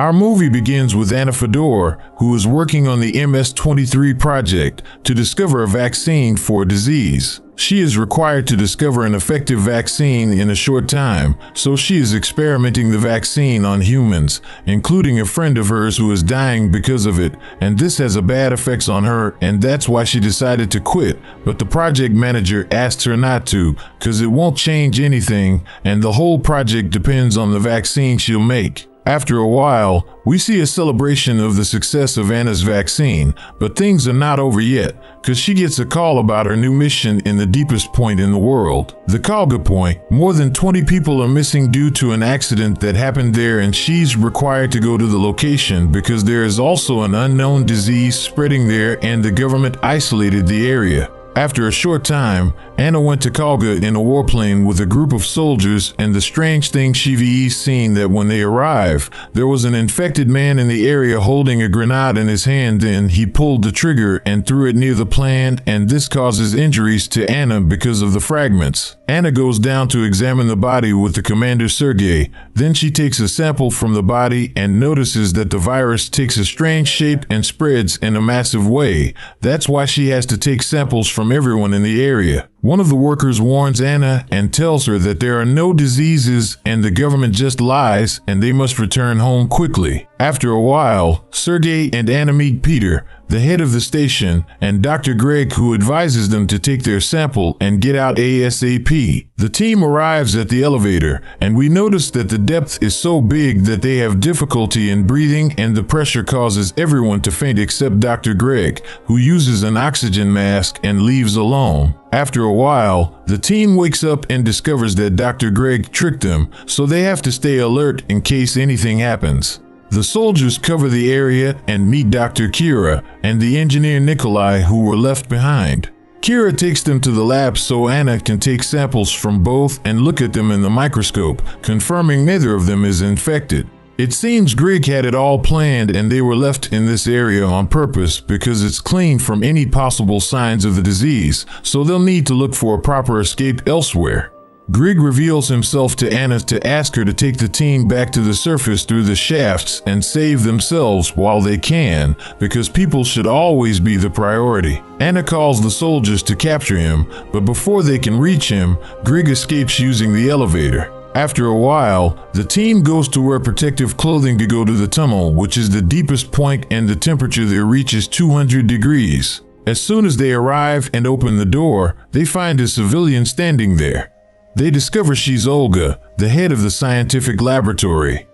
Our movie begins with Anna Fedor, who is working on the MS-23 project to discover a vaccine for a disease. She is required to discover an effective vaccine in a short time, so she is experimenting the vaccine on humans, including a friend of hers who is dying because of it, and this has a bad effects on her, and that's why she decided to quit. But the project manager asks her not to, cause it won't change anything, and the whole project depends on the vaccine she'll make. After a while, we see a celebration of the success of Anna's vaccine, but things are not over yet, cause she gets a call about her new mission in the deepest point in the world. The Kalga Point. More than 20 people are missing due to an accident that happened there, and she's required to go to the location because there is also an unknown disease spreading there and the government isolated the area. After a short time, Anna went to Kalga in a warplane with a group of soldiers, and the strange thing she's seen that when they arrive, there was an infected man in the area holding a grenade in his hand. Then he pulled the trigger and threw it near the plant, and this causes injuries to Anna because of the fragments. Anna goes down to examine the body with the commander Sergei. Then she takes a sample from the body and notices that the virus takes a strange shape and spreads in a massive way. That's why she has to take samples from everyone in the area. One of the workers warns Anna and tells her that there are no diseases and the government just lies and they must return home quickly. After a while, Sergei and Anna meet Peter, the head of the station, and Dr. Greg, who advises them to take their sample and get out ASAP. The team arrives at the elevator, and we notice that the depth is so big that they have difficulty in breathing, and the pressure causes everyone to faint except Dr. Greg, who uses an oxygen mask and leaves alone. After a while, the team wakes up and discovers that Dr. Greg tricked them, so they have to stay alert in case anything happens. The soldiers cover the area and meet Dr. Kira and the engineer Nikolai, who were left behind. Kira takes them to the lab so Anna can take samples from both and look at them in the microscope, confirming neither of them is infected. It seems Greg had it all planned and they were left in this area on purpose because it's clean from any possible signs of the disease, so they'll need to look for a proper escape elsewhere. Greg reveals himself to Anna to ask her to take the team back to the surface through the shafts and save themselves while they can, because people should always be the priority. Anna calls the soldiers to capture him, but before they can reach him, Greg escapes using the elevator. After a while, the team goes to wear protective clothing to go to the tunnel, which is the deepest point, and the temperature there reaches 200 degrees. As soon as they arrive and open the door, they find a civilian standing there. They discover she's Olga, the head of the scientific laboratory.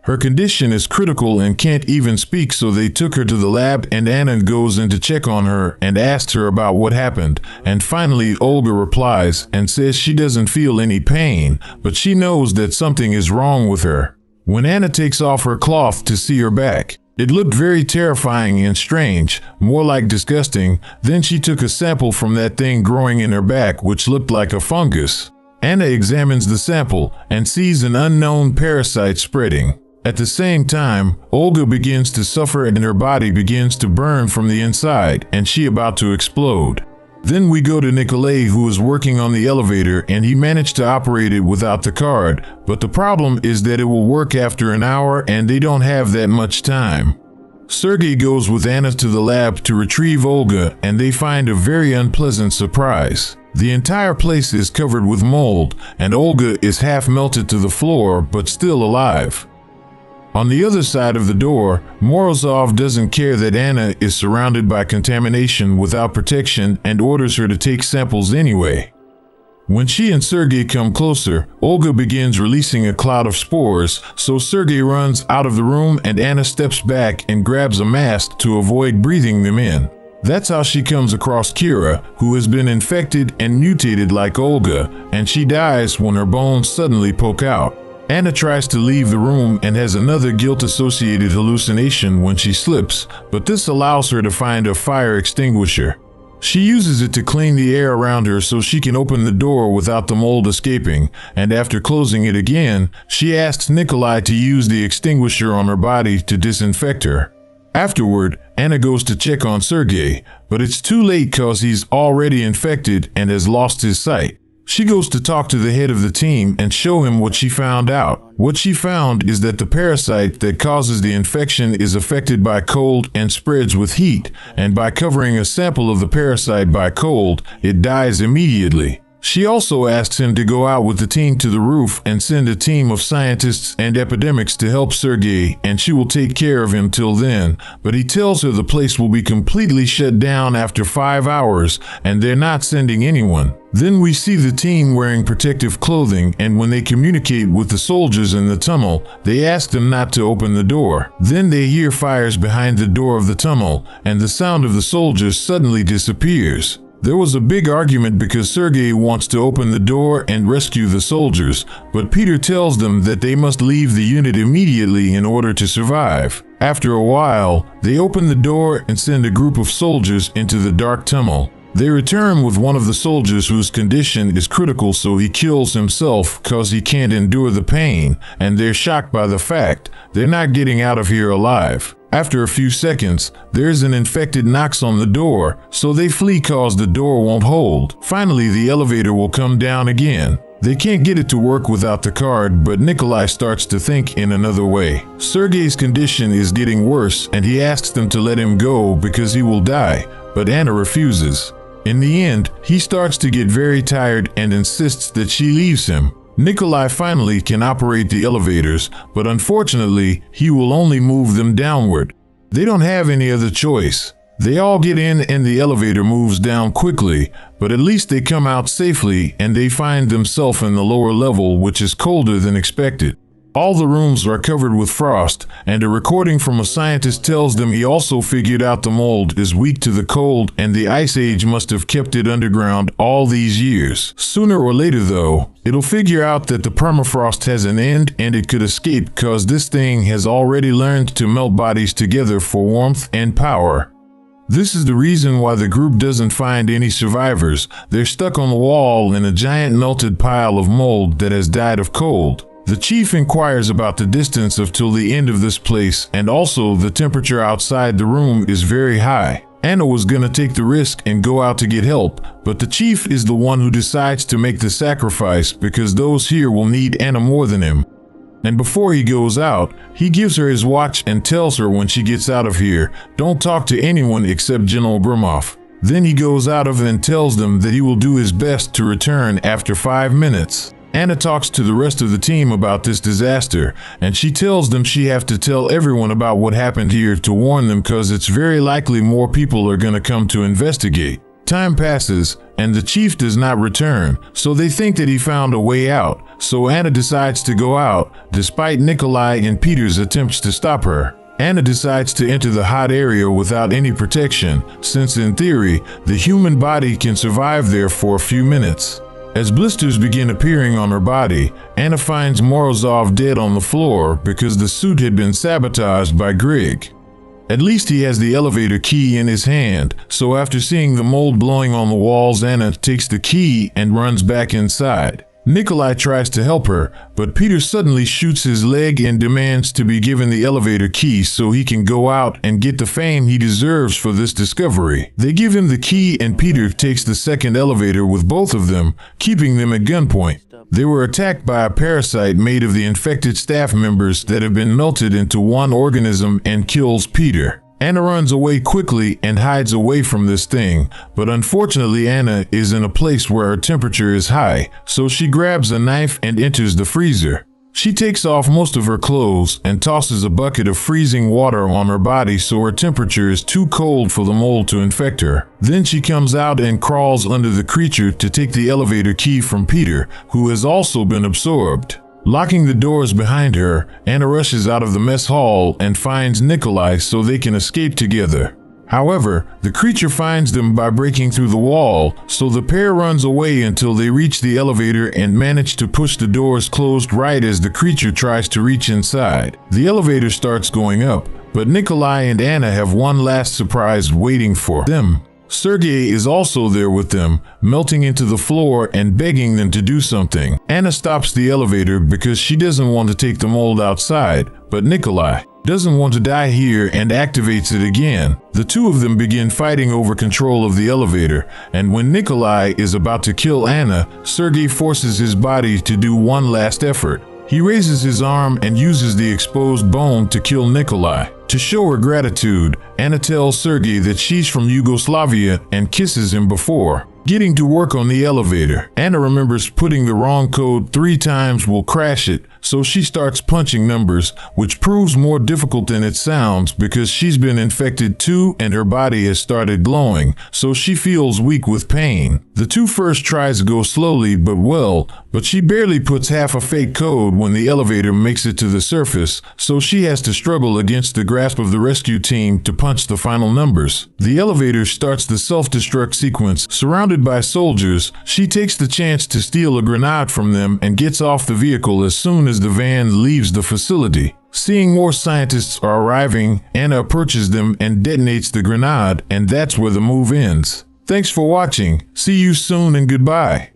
Her condition is critical and can't even speak, so they took her to the lab, and Anna goes in to check on her and asks her about what happened. And finally, Olga replies and says she doesn't feel any pain, but she knows that something is wrong with her. When Anna takes off her cloth to see her back, it looked very terrifying and strange, more like disgusting. Then she took a sample from that thing growing in her back, which looked like a fungus. Anna examines the sample and sees an unknown parasite spreading. At the same time, Olga begins to suffer and her body begins to burn from the inside, and she about to explode. Then we go to Nikolai, who is working on the elevator, and he managed to operate it without the card, but the problem is that it will work after an hour and they don't have that much time. Sergei goes with Anna to the lab to retrieve Olga, and they find a very unpleasant surprise. The entire place is covered with mold, and Olga is half melted to the floor but still alive. On the other side of the door, Morozov doesn't care that Anna is surrounded by contamination without protection and orders her to take samples anyway. When she and Sergei come closer, Olga begins releasing a cloud of spores, so Sergei runs out of the room and Anna steps back and grabs a mask to avoid breathing them in. That's how she comes across Kira, who has been infected and mutated like Olga, and she dies when her bones suddenly poke out. Anna tries to leave the room and has another guilt-associated hallucination when she slips, but this allows her to find a fire extinguisher. She uses it to clean the air around her so she can open the door without the mold escaping, and after closing it again, she asks Nikolai to use the extinguisher on her body to disinfect her. Afterward, Anna goes to check on Sergei, but it's too late cause he's already infected and has lost his sight. She goes to talk to the head of the team and show him what she found out. What she found is that the parasite that causes the infection is affected by cold and spreads with heat, and by covering a sample of the parasite by cold, it dies immediately. She also asks him to go out with the team to the roof and send a team of scientists and epidemics to help Sergei, and she will take care of him till then, but he tells her the place will be completely shut down after 5 hours, and they're not sending anyone. Then we see the team wearing protective clothing, and when they communicate with the soldiers in the tunnel, they ask them not to open the door. Then they hear fires behind the door of the tunnel, and the sound of the soldiers suddenly disappears. There was a big argument because Sergei wants to open the door and rescue the soldiers, but Peter tells them that they must leave the unit immediately in order to survive. After a while, they open the door and send a group of soldiers into the dark tunnel. They return with one of the soldiers whose condition is critical, so he kills himself because he can't endure the pain, and they're shocked by the fact they're not getting out of here alive. After a few seconds, there's an infected knocks on the door, so they flee cause the door won't hold. Finally, the elevator will come down again. They can't get it to work without the card, but Nikolai starts to think in another way. Sergei's condition is getting worse, and he asks them to let him go because he will die, but Anna refuses. In the end, he starts to get very tired and insists that she leaves him. Nikolai finally can operate the elevators, but unfortunately, he will only move them downward. They don't have any other choice. They all get in and the elevator moves down quickly, but at least they come out safely and they find themselves in the lower level, which is colder than expected. All the rooms are covered with frost, and a recording from a scientist tells them he also figured out the mold is weak to the cold and the ice age must have kept it underground all these years. Sooner or later though, it'll figure out that the permafrost has an end and it could escape because this thing has already learned to melt bodies together for warmth and power. This is the reason why the group doesn't find any survivors. They're stuck on the wall in a giant melted pile of mold that has died of cold. The chief inquires about the distance till the end of this place, and also the temperature outside the room is very high. Anna was gonna take the risk and go out to get help, but the chief is the one who decides to make the sacrifice because those here will need Anna more than him. And before he goes out, he gives her his watch and tells her when she gets out of here, don't talk to anyone except General Brimov. Then he goes out of it and tells them that he will do his best to return after 5 minutes. Anna talks to the rest of the team about this disaster, and she tells them she have to tell everyone about what happened here to warn them because it's very likely more people are gonna come to investigate. Time passes, and the chief does not return, so they think that he found a way out, so Anna decides to go out, despite Nikolai and Peter's attempts to stop her. Anna decides to enter the hot area without any protection, since in theory, the human body can survive there for a few minutes. As blisters begin appearing on her body, Anna finds Morozov dead on the floor because the suit had been sabotaged by Greg. At least he has the elevator key in his hand, so after seeing the mold blowing on the walls, Anna takes the key and runs back inside. Nikolai tries to help her, but Peter suddenly shoots his leg and demands to be given the elevator key so he can go out and get the fame he deserves for this discovery. They give him the key and Peter takes the second elevator with both of them, keeping them at gunpoint. They were attacked by a parasite made of the infected staff members that have been melted into one organism and kills Peter. Anna runs away quickly and hides away from this thing, but unfortunately Anna is in a place where her temperature is high, so she grabs a knife and enters the freezer. She takes off most of her clothes and tosses a bucket of freezing water on her body so her temperature is too cold for the mold to infect her. Then she comes out and crawls under the creature to take the elevator key from Peter, who has also been absorbed. Locking the doors behind her, Anna rushes out of the mess hall and finds Nikolai so they can escape together. However, the creature finds them by breaking through the wall, so the pair runs away until they reach the elevator and manage to push the doors closed right as the creature tries to reach inside. The elevator starts going up, but Nikolai and Anna have one last surprise waiting for them. Sergei is also there with them, melting into the floor and begging them to do something. Anna stops the elevator because she doesn't want to take the mold outside, but Nikolai doesn't want to die here and activates it again. The two of them begin fighting over control of the elevator, and when Nikolai is about to kill Anna, Sergei forces his body to do one last effort. He raises his arm and uses the exposed bone to kill Nikolai. To show her gratitude, Anna tells Sergei that she's from Yugoslavia and kisses him before getting to work on the elevator. Anna remembers putting the wrong code 3 times will crash it, so she starts punching numbers, which proves more difficult than it sounds because she's been infected too and her body has started glowing, so she feels weak with pain. The 2 first tries go slowly but she barely puts half a fake code when the elevator makes it to the surface, so she has to struggle against the grasp of the rescue team to punch the final numbers. The elevator starts the self-destruct sequence. Surrounded by soldiers, she takes the chance to steal a grenade from them and gets off the vehicle as soon as the van leaves the facility. Seeing more scientists are arriving, Anna approaches them and detonates the grenade, and that's where the move ends. Thanks for watching. See you soon and goodbye.